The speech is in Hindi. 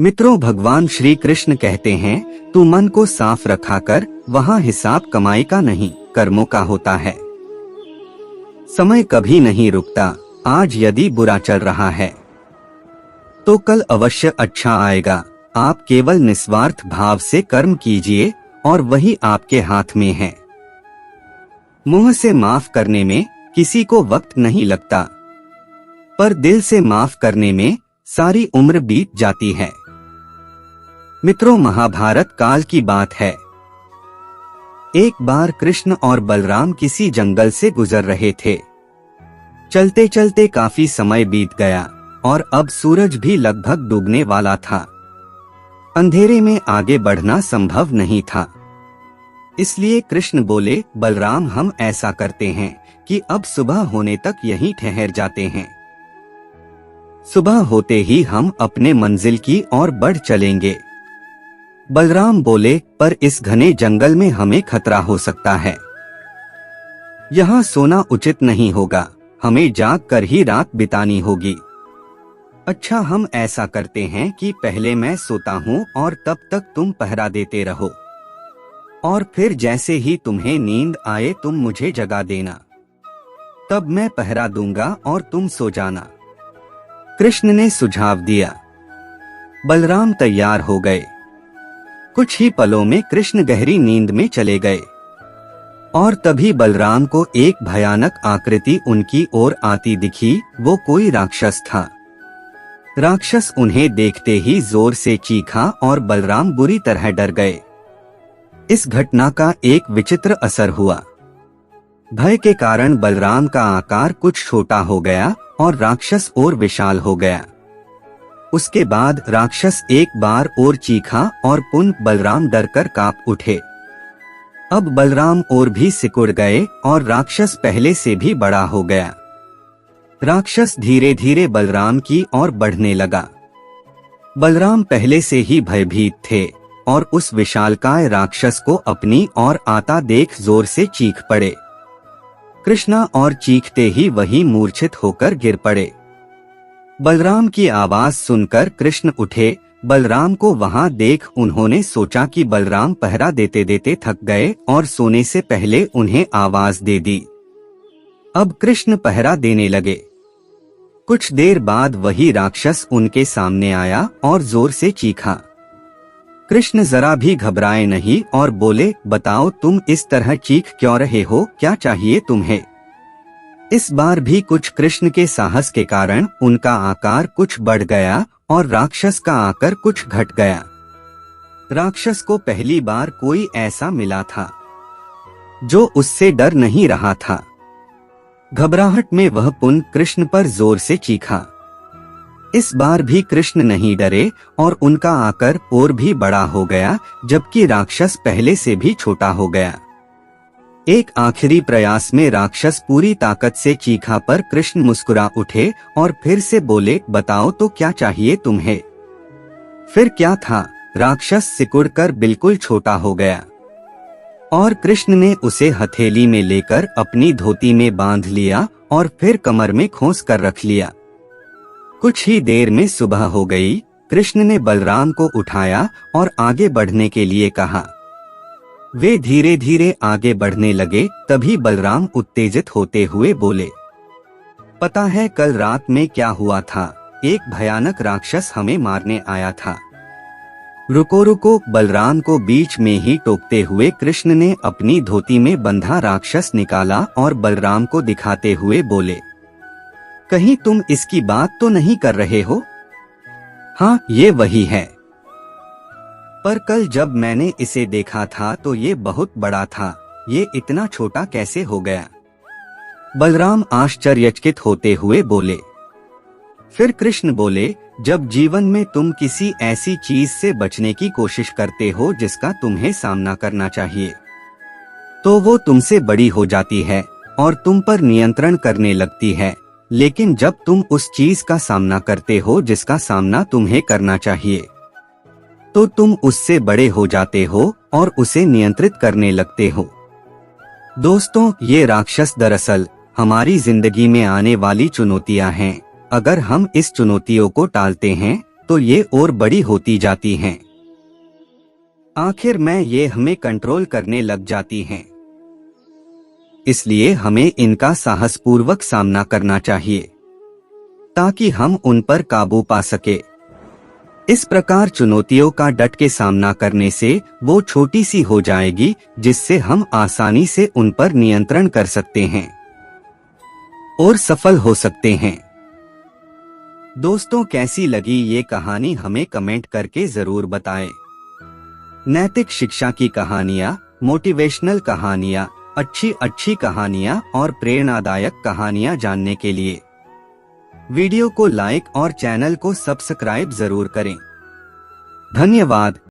मित्रों, भगवान श्री कृष्ण कहते हैं, तू मन को साफ रखा कर, वहाँ हिसाब कमाई का नहीं कर्मों का होता है। समय कभी नहीं रुकता, आज यदि बुरा चल रहा है तो कल अवश्य अच्छा आएगा। आप केवल निस्वार्थ भाव से कर्म कीजिए और वही आपके हाथ में है। मुंह से माफ करने में किसी को वक्त नहीं लगता, पर दिल से माफ करने में सारी उम्र बीत जाती है। मित्रों, महाभारत काल की बात है। एक बार कृष्ण और बलराम किसी जंगल से गुजर रहे थे। चलते चलते काफी समय बीत गया और अब सूरज भी लगभग डूबने वाला था। अंधेरे में आगे बढ़ना संभव नहीं था। इसलिए कृष्ण बोले, बलराम, हम ऐसा करते हैं कि अब सुबह होने तक यहीं ठहर जाते हैं। सुबह होते ही हम अपने मंजिल की ओर बढ़ चलेंगे। बलराम बोले, पर इस घने जंगल में हमें खतरा हो सकता है। यहाँ सोना उचित नहीं होगा, हमें जाग कर ही रात बितानी होगी। अच्छा, हम ऐसा करते हैं कि पहले मैं सोता हूँ और तब तक तुम पहरा देते रहो, और फिर जैसे ही तुम्हें नींद आए तुम मुझे जगा देना, तब मैं पहरा दूंगा और तुम सो जाना। कृष्ण ने सुझाव दिया। बलराम तैयार हो गए। कुछ ही पलों में कृष्ण गहरी नींद में चले गए और तभी बलराम को एक भयानक आकृति उनकी ओर आती दिखी। वो कोई राक्षस था। राक्षस उन्हें देखते ही जोर से चीखा और बलराम बुरी तरह डर गए। इस घटना का एक विचित्र असर हुआ। भय के कारण बलराम का आकार कुछ छोटा हो गया और राक्षस और विशाल हो गया। उसके बाद राक्षस एक बार और चीखा और पुनः बलराम डरकर कांप उठे। अब बलराम और भी सिकुड़ गए और राक्षस पहले से भी बड़ा हो गया। राक्षस धीरे धीरे बलराम की ओर बढ़ने लगा। बलराम पहले से ही भयभीत थे और उस विशालकाय राक्षस को अपनी ओर आता देख जोर से चीख पड़े। कृष्णा और चीखते ही वही मूर्छित होकर गिर पड़े। बलराम की आवाज सुनकर कृष्ण उठे। बलराम को वहां देख उन्होंने सोचा कि बलराम पहरा देते देते थक गए और सोने से पहले उन्हें आवाज दे दी। अब कृष्ण पहरा देने लगे। कुछ देर बाद वही राक्षस उनके सामने आया और जोर से चीखा। कृष्ण जरा भी घबराए नहीं और बोले, बताओ तुम इस तरह चीख क्यों रहे हो, क्या चाहिए तुम्हें? इस बार भी कुछ कृष्ण के साहस के कारण उनका आकार कुछ बढ़ गया और राक्षस का आकार कुछ घट गया। राक्षस को पहली बार कोई ऐसा मिला था जो उससे डर नहीं रहा था। घबराहट में वह पुनः कृष्ण पर जोर से चीखा। इस बार भी कृष्ण नहीं डरे और उनका आकार और भी बड़ा हो गया, जबकि राक्षस पहले से भी छोटा हो गया। एक आखिरी प्रयास में राक्षस पूरी ताकत से चीखा, पर कृष्ण मुस्कुरा उठे और फिर से बोले, बताओ तो क्या चाहिए तुम्हें? फिर क्या था, राक्षस सिकुड़कर बिल्कुल छोटा हो गया और कृष्ण ने उसे हथेली में लेकर अपनी धोती में बांध लिया और फिर कमर में खोस कर रख लिया। कुछ ही देर में सुबह हो गई। कृष्ण ने बलराम को उठाया और आगे बढ़ने के लिए कहा। वे धीरे धीरे आगे बढ़ने लगे। तभी बलराम उत्तेजित होते हुए बोले, पता है कल रात में क्या हुआ था? एक भयानक राक्षस हमें मारने आया था। रुको रुको, बलराम को बीच में ही टोकते हुए कृष्ण ने अपनी धोती में बंधा राक्षस निकाला और बलराम को दिखाते हुए बोले, कहीं तुम इसकी बात तो नहीं कर रहे हो? हाँ, ये वही है। पर कल जब मैंने इसे देखा था तो ये बहुत बड़ा था, ये इतना छोटा कैसे हो गया? बलराम आश्चर्यचकित होते हुए बोले। फिर कृष्ण बोले, जब जीवन में तुम किसी ऐसी चीज से बचने की कोशिश करते हो जिसका तुम्हें सामना करना चाहिए, तो वो तुमसे बड़ी हो जाती है और तुम पर नियंत्रण करने लगती है। लेकिन जब तुम उस चीज का सामना करते हो जिसका सामना तुम्हें करना चाहिए, तो तुम उससे बड़े हो जाते हो और उसे नियंत्रित करने लगते हो। दोस्तों, ये राक्षस दरअसल हमारी जिंदगी में आने वाली चुनौतियां हैं। अगर हम इस चुनौतियों को टालते हैं तो ये और बड़ी होती जाती हैं। आखिर में ये हमें कंट्रोल करने लग जाती हैं। इसलिए हमें इनका साहसपूर्वक सामना करना चाहिए ताकि हम उन पर काबू पा सके। इस प्रकार चुनौतियों का डट के सामना करने से वो छोटी सी हो जाएगी जिससे हम आसानी से उन पर नियंत्रण कर सकते हैं और सफल हो सकते हैं। दोस्तों, कैसी लगी ये कहानी हमें कमेंट करके जरूर बताएं। नैतिक शिक्षा की कहानियाँ, मोटिवेशनल कहानियाँ, अच्छी कहानियाँ और प्रेरणादायक कहानियाँ जानने के लिए वीडियो को लाइक और चैनल को सब्सक्राइब जरूर करें। धन्यवाद।